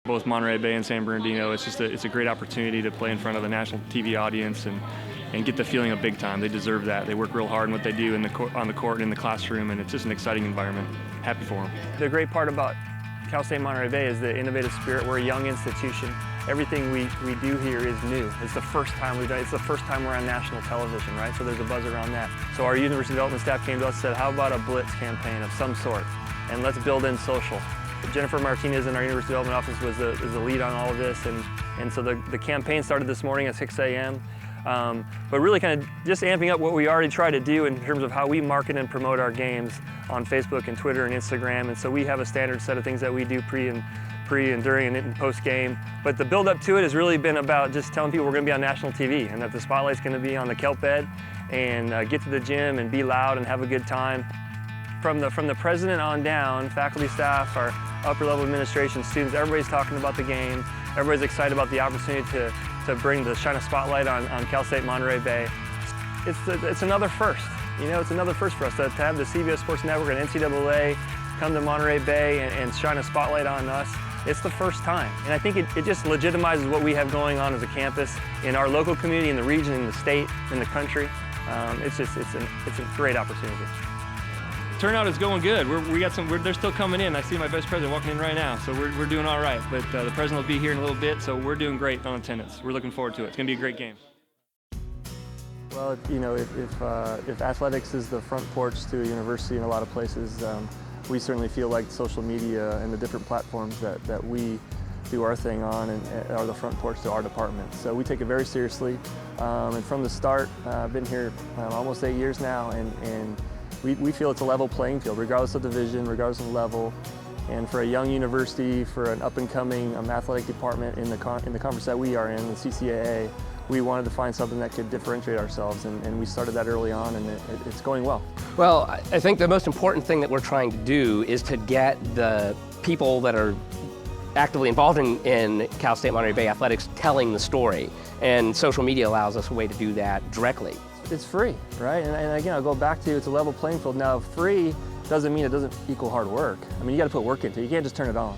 Both Monterey Bay and San Bernardino, it's a great opportunity to play in front of the national TV audience and get the feeling of big time. They deserve that. They work real hard in what they do on the court and in the classroom, and it's just an exciting environment. Happy for them. The great part about Cal State Monterey Bay is the innovative spirit. We're a young institution. Everything we do here is new. It's the first time we've done it. It's the first time we're on national television, right? So there's a buzz around that. So our university development staff came to us and said, how about a blitz campaign of some sort? And let's build in social. Jennifer Martinez in our University Development Office is the lead on all of this, and so the campaign started this morning at 6 a.m. But really kind of just amping up what we already try to do in terms of how we market and promote our games on Facebook and Twitter and Instagram. And so we have a standard set of things that we do pre and during and post game. But the build up to it has really been about just telling people we're going to be on national TV and that the spotlight's going to be on the kelp bed, and get to the gym and be loud and have a good time. From the president on down, faculty, staff, our upper level administration, students, everybody's talking about the game. Everybody's excited about the opportunity to bring the shine a spotlight on Cal State Monterey Bay. It's another first. You know, it's another first for us to have the CBS Sports Network and NCAA come to Monterey Bay and shine a spotlight on us. It's the first time. And I think it just legitimizes what we have going on as a campus in our local community, in the region, in the state, in the country. It's a great opportunity. Turnout is going good. They're still coming in. I see my vice president walking in right now, so we're doing all right. But the president will be here in a little bit, so we're doing great on attendance. We're looking forward to it. It's going to be a great game. Well, you know, if athletics is the front porch to a university in a lot of places, we certainly feel like social media and the different platforms that we do our thing on and are the front porch to our department. So we take it very seriously. And from the start, I've been here almost 8 years now, and we feel it's a level playing field, regardless of division, regardless of level. And for a young university, for an up-and-coming athletic department in the conference that we are in, the CCAA, we wanted to find something that could differentiate ourselves, and we started that early on, and it's going well. Well, I think the most important thing that we're trying to do is to get the people that are actively involved in Cal State Monterey Bay athletics telling the story, and social media allows us a way to do that directly. It's free, right? And again, I'll go back to it's a level playing field. Now, free doesn't mean it doesn't equal hard work. I mean, you got to put work into it. You can't just turn it on.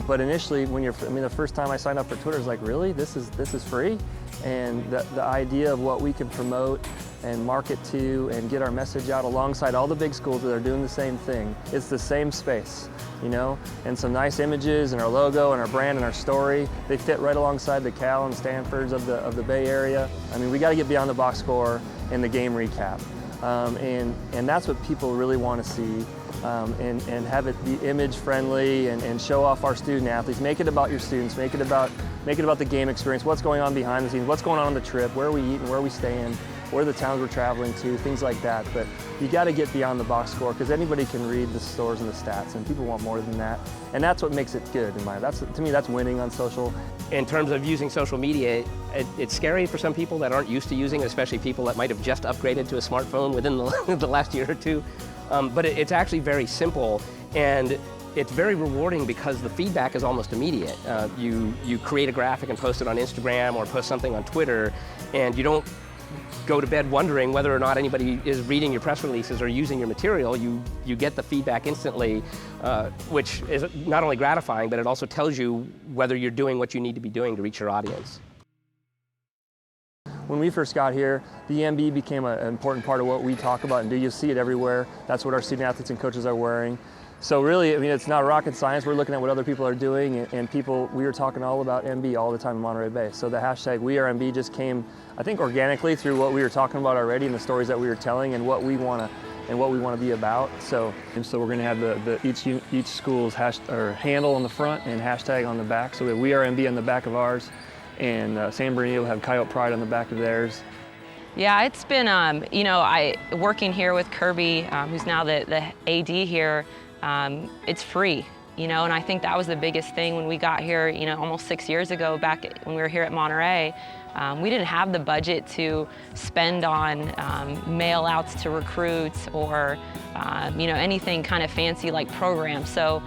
But initially, the first time I signed up for Twitter, I was like, really? This is free? And the idea of what we can promote and market to and get our message out alongside all the big schools that are doing the same thing. It's the same space, you know? And some nice images and our logo and our brand and our story, they fit right alongside the Cal and Stanfords of the Bay Area. I mean, we got to get beyond the box score and the game recap. And that's what people really want to see. And have it be image friendly and show off our student athletes. Make it about your students, make it about the game experience, what's going on behind the scenes, what's going on the trip, where are we eating, where are we staying, where are the towns we're traveling to, things like that. But you got to get beyond the box score, because anybody can read the scores and the stats, and people want more than that. And that's what makes it good in my, to me, that's winning on social. In terms of using social media, it's scary for some people that aren't used to using it, especially people that might have just upgraded to a smartphone within the last year or two. But it's actually very simple, and it's very rewarding because the feedback is almost immediate. You create a graphic and post it on Instagram or post something on Twitter, and you don't go to bed wondering whether or not anybody is reading your press releases or using your material. You get the feedback instantly, which is not only gratifying, but it also tells you whether you're doing what you need to be doing to reach your audience. When we first got here, the MB became an important part of what we talk about and do. You see it everywhere. That's what our student athletes and coaches are wearing. So really, I mean, it's not rocket science. We're looking at what other people are doing, and we were talking all about MB all the time in Monterey Bay. So the hashtag WeAreMB just came, I think, organically through what we were talking about already and the stories that we were telling and what we want to be about. So we're going to have each school's handle on the front and hashtag on the back. So we have WeAreMB on the back of ours, and San Bernardino will have Coyote Pride on the back of theirs. Yeah, it's been, working here with Kirby, who's now the AD here, it's free, and I think that was the biggest thing when we got here, almost 6 years ago, back when we were here at Monterey. We didn't have the budget to spend on mail outs to recruits or, anything kind of fancy like programs. So,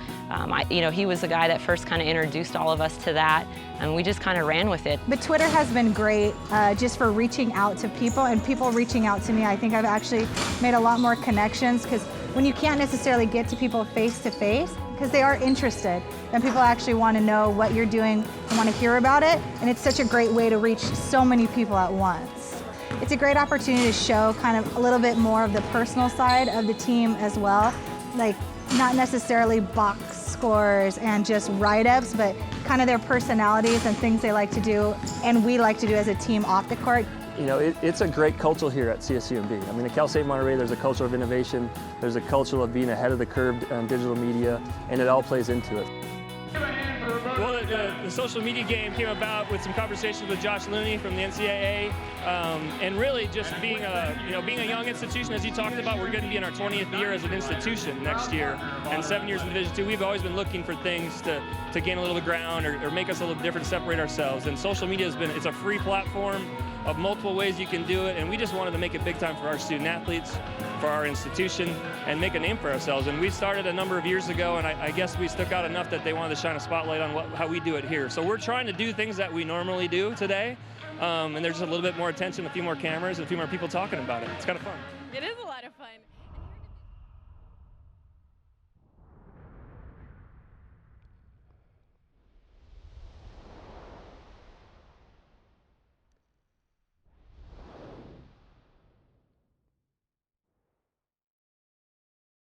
he was the guy that first kind of introduced all of us to that, and we just kind of ran with it. But Twitter has been great just for reaching out to people, and people reaching out to me. I think I've actually made a lot more connections, because when you can't necessarily get to people face to face, because they are interested, then people actually want to know what you're doing and want to hear about it. And it's such a great way to reach so many people at once. It's a great opportunity to show kind of a little bit more of the personal side of the team as well. Like, not necessarily box scores and just write-ups, but kind of their personalities and things they like to do and we like to do as a team off the court. You know, it's a great culture here at CSUMB. I mean, at Cal State Monterey, there's a culture of innovation, there's a culture of being ahead of the curve on digital media, and it all plays into it. Well, the social media game came about with some conversations with Josh Looney from the NCAA, and really just being a young institution, as you talked about. We're going to be in our 20th year as an institution next year, and 7 years in Division II. We've always been looking for things to gain a little ground or make us a little different, separate ourselves. And social media it's a free platform of multiple ways you can do it, and we just wanted to make it big time for our student athletes, for our institution, and make a name for ourselves. And we started a number of years ago, and I guess we stuck out enough that they wanted to shine a spotlight on how we do it here. So we're trying to do things that we normally do today, and there's just a little bit more attention, a few more cameras, and a few more people talking about it. It's kind of fun. It is a lot of fun.